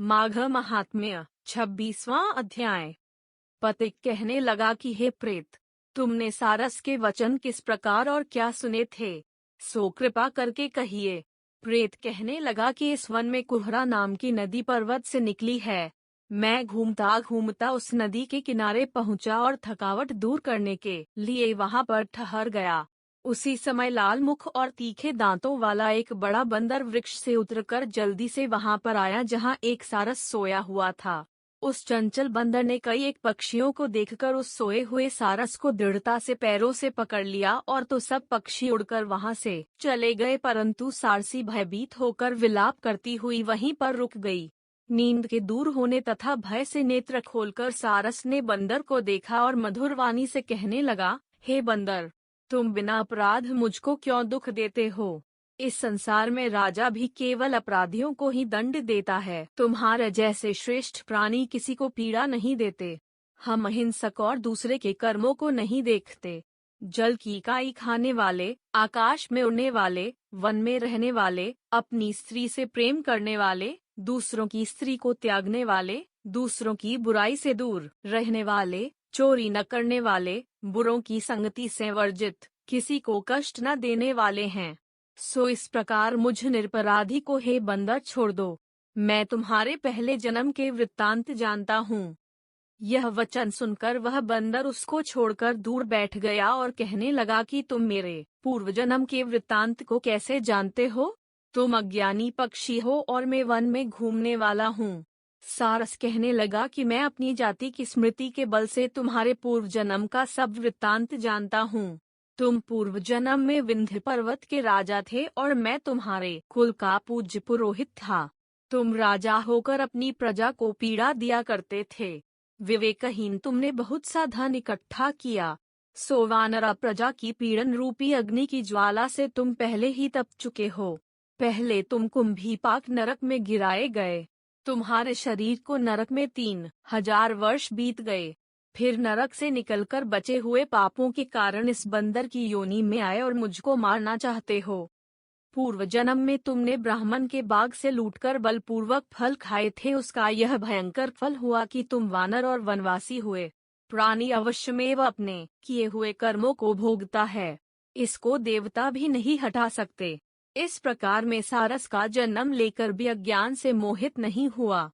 माघ महात्म्य 26वां अध्याय। पथिक कहने लगा कि हे प्रेत, तुमने सारस के वचन किस प्रकार और क्या सुने थे, सो कृपा करके कहिए। प्रेत कहने लगा कि इस वन में कुहरा नाम की नदी पर्वत से निकली है। मैं घूमता घूमता उस नदी के किनारे पहुंचा और थकावट दूर करने के लिए वहां पर ठहर गया। उसी समय लाल मुख और तीखे दांतों वाला एक बड़ा बंदर वृक्ष से उतरकर जल्दी से वहां पर आया जहां एक सारस सोया हुआ था। उस चंचल बंदर ने कई एक पक्षियों को देखकर उस सोए हुए सारस को दृढ़ता से पैरों से पकड़ लिया और तो सब पक्षी उड़कर वहां से चले गए, परंतु सारसी भयभीत होकर विलाप करती हुई वहीं पर रुक गई। नींद के दूर होने तथा भय से नेत्र खोलकर सारस ने बंदर को देखा और मधुर वाणी से कहने लगा, हे बंदर, तुम बिना अपराध मुझको क्यों दुख देते हो? इस संसार में राजा भी केवल अपराधियों को ही दंड देता है। तुम्हारे जैसे श्रेष्ठ प्राणी किसी को पीड़ा नहीं देते। हम अहिंसक और दूसरे के कर्मों को नहीं देखते। जल की काई खाने वाले, आकाश में उड़ने वाले, वन में रहने वाले, अपनी स्त्री से प्रेम करने वाले, दूसरों की स्त्री को त्यागने वाले, दूसरों की बुराई से दूर रहने वाले, चोरी न करने वाले, बुरों की संगति से वर्जित, किसी को कष्ट न देने वाले हैं। सो इस प्रकार मुझ निरपराधी को हे बंदर छोड़ दो। मैं तुम्हारे पहले जन्म के वृत्तांत जानता हूँ। यह वचन सुनकर वह बंदर उसको छोड़कर दूर बैठ गया और कहने लगा कि तुम मेरे पूर्व जन्म के वृत्तांत को कैसे जानते हो? तुम अज्ञानी पक्षी हो और मैं वन में घूमने वाला हूँ। सारस कहने लगा कि मैं अपनी जाति की स्मृति के बल से तुम्हारे पूर्व जन्म का सब वृत्तांत जानता हूँ। तुम पूर्व जन्म में विंध्य पर्वत के राजा थे और मैं तुम्हारे कुल का पूज्य पुरोहित था। तुम राजा होकर अपनी प्रजा को पीड़ा दिया करते थे। विवेकहीन तुमने बहुत सा धन इकट्ठा किया। सो वानरा प्रजा की पीड़न रूपी अग्नि की ज्वाला से तुम पहले ही तप चुके हो। पहले तुम कुंभीपाक नरक में गिराए गए। तुम्हारे शरीर को नरक में 3000 वर्ष बीत गए। फिर नरक से निकलकर बचे हुए पापों के कारण इस बंदर की योनि में आए और मुझको मारना चाहते हो। पूर्व जन्म में तुमने ब्राह्मण के बाग से लूटकर बलपूर्वक फल खाए थे, उसका यह भयंकर फल हुआ कि तुम वानर और वनवासी हुए। प्राणी अवश्यमेव अपने किए हुए कर्मों को भोगता है, इसको देवता भी नहीं हटा सकते। इस प्रकार में सारस का जन्म लेकर भी अज्ञान से मोहित नहीं हुआ।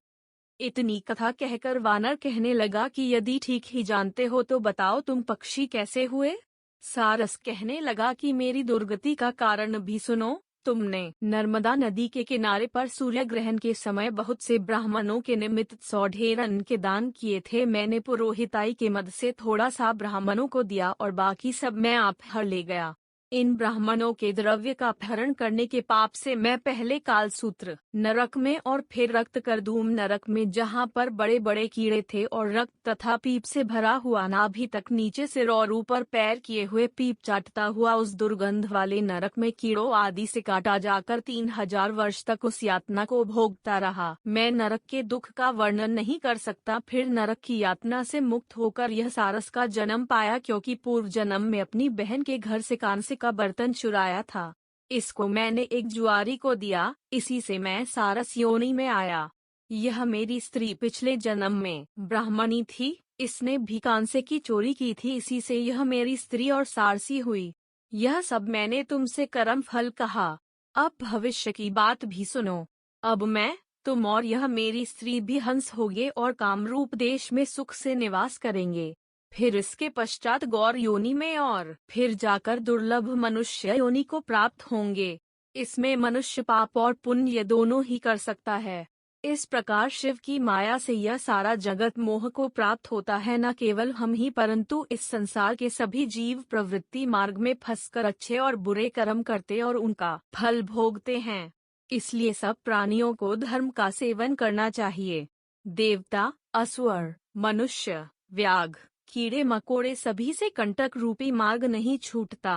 इतनी कथा कहकर वानर कहने लगा कि यदि ठीक ही जानते हो तो बताओ तुम पक्षी कैसे हुए? सारस कहने लगा कि मेरी दुर्गति का कारण भी सुनो। तुमने नर्मदा नदी के किनारे पर सूर्य ग्रहण के समय बहुत से ब्राह्मणों के निमित्त 100 ढेर अन्न के दान किए थे। मैंने पुरोहिताई के मद से थोड़ा सा ब्राह्मणों को दिया और बाकी सब मैं आप हर ले गया। इन ब्राह्मणों के द्रव्य का अपहरण करने के पाप से मैं पहले कालसूत्र नरक में और फिर रक्त करदूम नरक में, जहाँ पर बड़े बड़े कीड़े थे और रक्त तथा पीप से भरा हुआ नाभि तक नीचे से और ऊपर पैर किए हुए पीप चाटता हुआ उस दुर्गंध वाले नरक में कीड़ों आदि से काटा जाकर 3000 वर्ष तक उस यातना को भोगता रहा। मैं नरक के दुख का वर्णन नहीं कर सकता। फिर नरक की यातना से मुक्त होकर यह सारस का जन्म पाया, क्योंकि पूर्व जन्म में अपनी बहन के घर से कांसे का बर्तन चुराया था। इसको मैंने एक जुआरी को दिया, इसी से मैं सारस योनि में आया। यह मेरी स्त्री पिछले जन्म में ब्राह्मणी थी, इसने भी कांसे की चोरी की थी, इसी से यह मेरी स्त्री और सारसी हुई। यह सब मैंने तुमसे कर्म फल कहा। अब भविष्य की बात भी सुनो। अब मैं, तुम और यह मेरी स्त्री भी हंस होगे और कामरूप देश में सुख से निवास करेंगे। फिर इसके पश्चात गौर योनि में और फिर जाकर दुर्लभ मनुष्य योनि को प्राप्त होंगे। इसमें मनुष्य पाप और पुण्य दोनों ही कर सकता है। इस प्रकार शिव की माया से यह सारा जगत मोह को प्राप्त होता है। न केवल हम ही परंतु इस संसार के सभी जीव प्रवृत्ति मार्ग में फंसकर अच्छे और बुरे कर्म करते और उनका फल भोगते हैं। इसलिए सब प्राणियों को धर्म का सेवन करना चाहिए। देवता, असुर, मनुष्य, व्याघ्र, कीड़े मकोड़े सभी से कंटक रूपी मार्ग नहीं छूटता।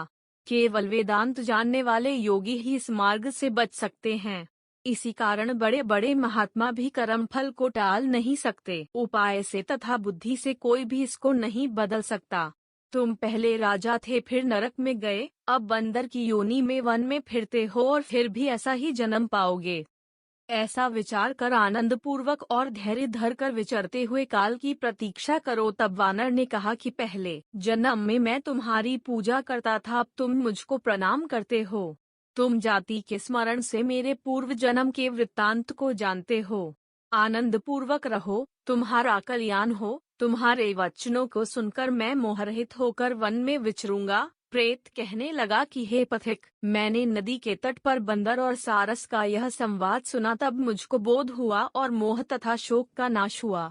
केवल वेदांत जानने वाले योगी ही इस मार्ग से बच सकते हैं। इसी कारण बड़े बड़े महात्मा भी कर्म फल को टाल नहीं सकते। उपाय से तथा बुद्धि से कोई भी इसको नहीं बदल सकता। तुम पहले राजा थे, फिर नरक में गए, अब बंदर की योनि में वन में फिरते हो और फिर भी ऐसा ही जन्म पाओगे। ऐसा विचार कर आनंद पूर्वक और धैर्य धर कर विचरते हुए काल की प्रतीक्षा करो। तब वानर ने कहा कि पहले जन्म में मैं तुम्हारी पूजा करता था, अब तुम मुझको प्रणाम करते हो। तुम जाति के स्मरण से मेरे पूर्व जन्म के वृत्तांत को जानते हो। आनंद पूर्वक रहो, तुम्हारा कल्याण हो। तुम्हारे वचनों को सुनकर मैं मोहरहित होकर वन में विचरूंगा। प्रेत कहने लगा कि हे पथिक, मैंने नदी के तट पर बंदर और सारस का यह संवाद सुना, तब मुझको बोध हुआ और मोह तथा शोक का नाश हुआ।